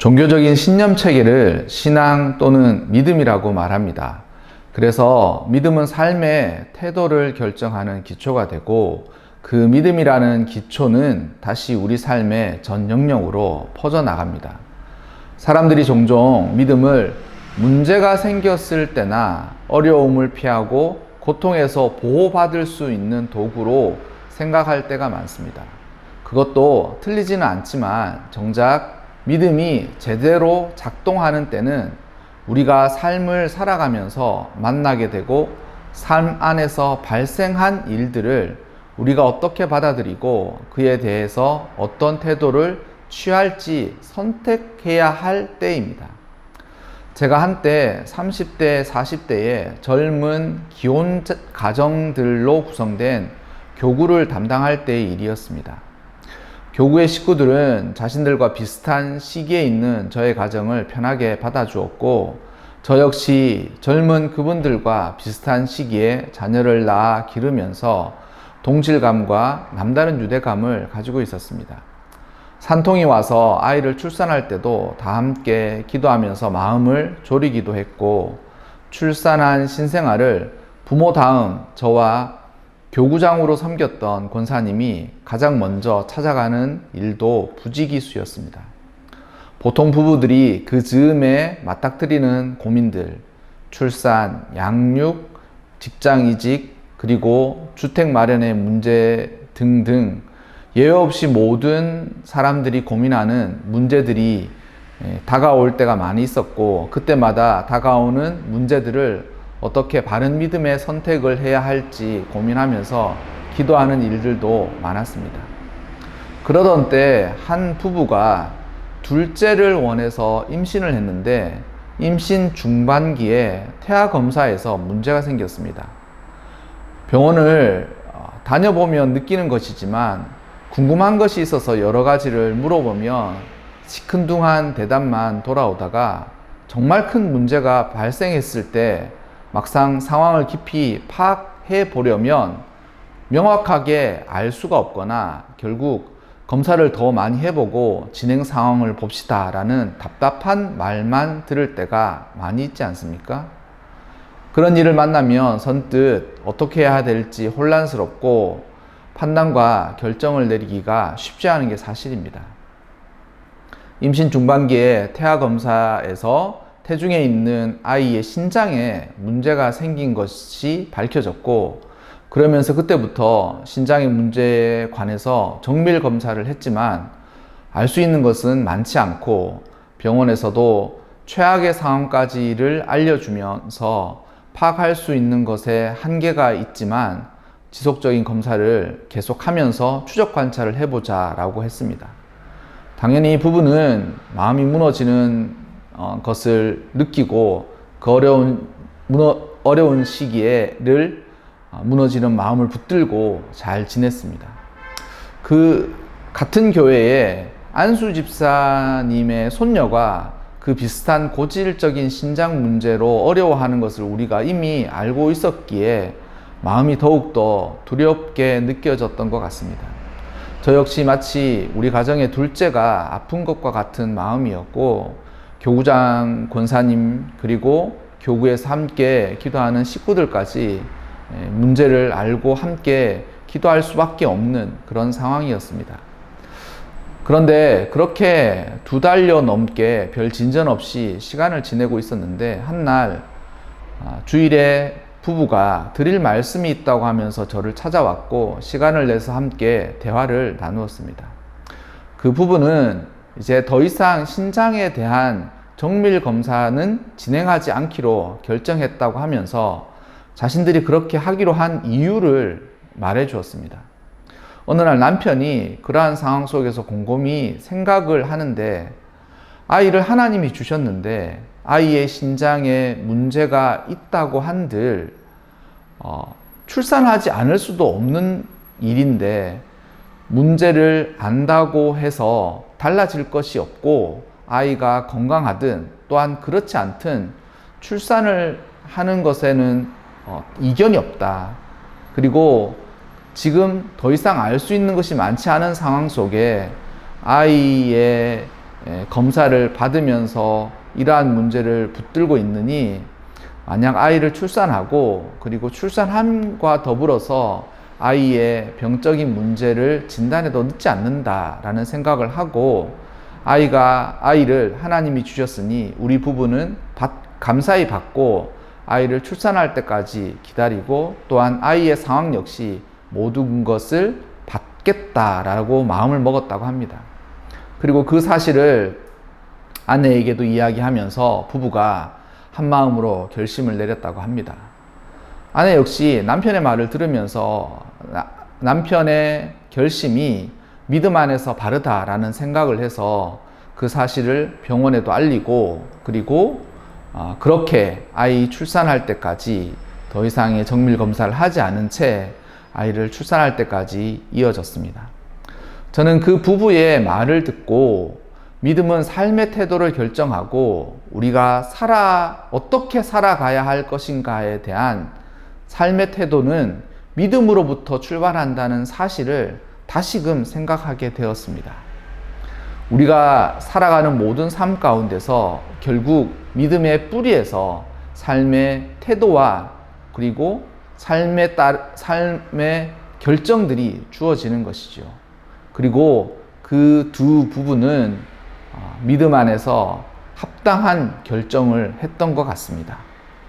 종교적인 신념 체계를 신앙 또는 믿음이라고 말합니다. 그래서 믿음은 삶의 태도를 결정하는 기초가 되고, 그 믿음이라는 기초는 다시 우리 삶의 전 영역으로 퍼져나갑니다. 사람들이 종종 믿음을 문제가 생겼을 때나 어려움을 피하고 고통에서 보호받을 수 있는 도구로 생각할 때가 많습니다. 그것도 틀리지는 않지만 정작 믿음이 제대로 작동하는 때는 우리가 삶을 살아가면서 만나게 되고 삶 안에서 발생한 일들을 우리가 어떻게 받아들이고 그에 대해서 어떤 태도를 취할지 선택해야 할 때입니다. 제가 한때 30대, 40대의 젊은 기혼 가정들로 구성된 교구를 담당할 때의 일이었습니다. 교구의 식구들은 자신들과 비슷한 시기에 있는 저의 가정을 편하게 받아주었고, 저 역시 젊은 그분들과 비슷한 시기에 자녀를 낳아 기르면서 동질감과 남다른 유대감을 가지고 있었습니다. 산통이 와서 아이를 출산할 때도 다 함께 기도하면서 마음을 졸이기도 했고, 출산한 신생아를 부모 다음 저와 교구장으로 섬겼던 권사님이 가장 먼저 찾아가는 일도 부지기수였습니다. 보통 부부들이 그 즈음에 맞닥뜨리는 고민들, 출산, 양육, 직장이직, 그리고 주택 마련의 문제 등등 예외 없이 모든 사람들이 고민하는 문제들이 다가올 때가 많이 있었고, 그때마다 다가오는 문제들을 어떻게 바른 믿음의 선택을 해야 할지 고민하면서 기도하는 일들도 많았습니다. 그러던 때 한 부부가 둘째를 원해서 임신을 했는데, 임신 중반기에 태아 검사에서 문제가 생겼습니다. 병원을 다녀보면 느끼는 것이지만 궁금한 것이 있어서 여러 가지를 물어보면 시큰둥한 대답만 돌아오다가 정말 큰 문제가 발생했을 때 막상 상황을 깊이 파악해 보려면 명확하게 알 수가 없거나 결국 검사를 더 많이 해보고 진행 상황을 봅시다 라는 답답한 말만 들을 때가 많이 있지 않습니까? 그런 일을 만나면 선뜻 어떻게 해야 될지 혼란스럽고 판단과 결정을 내리기가 쉽지 않은 게 사실입니다. 임신 중반기에 태아 검사에서 태중에 있는 아이의 신장에 문제가 생긴 것이 밝혀졌고, 그러면서 그때부터 신장의 문제에 관해서 정밀 검사를 했지만 알 수 있는 것은 많지 않고, 병원에서도 최악의 상황까지를 알려주면서 파악할 수 있는 것에 한계가 있지만 지속적인 검사를 계속하면서 추적 관찰을 해보자 라고 했습니다. 당연히 부부는 마음이 무너지는 것을 느끼고 그 어려운 시기에를 무너지는 마음을 붙들고 잘 지냈습니다. 그 같은 교회에 안수 집사님의 손녀가 그 비슷한 고질적인 신장 문제로 어려워하는 것을 우리가 이미 알고 있었기에 마음이 더욱더 두렵게 느껴졌던 것 같습니다. 저 역시 마치 우리 가정의 둘째가 아픈 것과 같은 마음이었고, 교구장 권사님 그리고 교구에서 함께 기도하는 식구들까지 문제를 알고 함께 기도할 수밖에 없는 그런 상황이었습니다. 그런데 그렇게 2달여 넘게 별 진전 없이 시간을 지내고 있었는데, 한날 주일에 부부가 드릴 말씀이 있다고 하면서 저를 찾아왔고 시간을 내서 함께 대화를 나누었습니다. 그 부부는 이제 더 이상 신장에 대한 정밀 검사는 진행하지 않기로 결정했다고 하면서 자신들이 그렇게 하기로 한 이유를 말해 주었습니다. 어느 날 남편이 그러한 상황 속에서 곰곰이 생각을 하는데, 아이를 하나님이 주셨는데 아이의 신장에 문제가 있다고 한들 출산하지 않을 수도 없는 일인데 문제를 안다고 해서 달라질 것이 없고, 아이가 건강하든 또한 그렇지 않든 출산을 하는 것에는 이견이 없다. 그리고 지금 더 이상 알 수 있는 것이 많지 않은 상황 속에 아이의 검사를 받으면서 이러한 문제를 붙들고 있느니 만약 아이를 출산하고 그리고 출산함과 더불어서 아이의 병적인 문제를 진단해도 늦지 않는다라는 생각을 하고 아이를 하나님이 주셨으니 우리 부부는 감사히 받고 아이를 출산할 때까지 기다리고 또한 아이의 상황 역시 모든 것을 받겠다라고 마음을 먹었다고 합니다. 그리고 그 사실을 아내에게도 이야기하면서 부부가 한 마음으로 결심을 내렸다고 합니다. 아내 역시 남편의 말을 들으면서 남편의 결심이 믿음 안에서 바르다라는 생각을 해서 그 사실을 병원에도 알리고 그리고 그렇게 아이 출산할 때까지 더 이상의 정밀 검사를 하지 않은 채 아이를 출산할 때까지 이어졌습니다. 저는 그 부부의 말을 듣고 믿음은 삶의 태도를 결정하고 우리가 어떻게 살아가야 할 것인가에 대한 삶의 태도는 믿음으로부터 출발한다는 사실을 다시금 생각하게 되었습니다. 우리가 살아가는 모든 삶 가운데서 결국 믿음의 뿌리에서 삶의 태도와 그리고 삶의 결정들이 주어지는 것이죠. 그리고 그 두 부부는 믿음 안에서 합당한 결정을 했던 것 같습니다.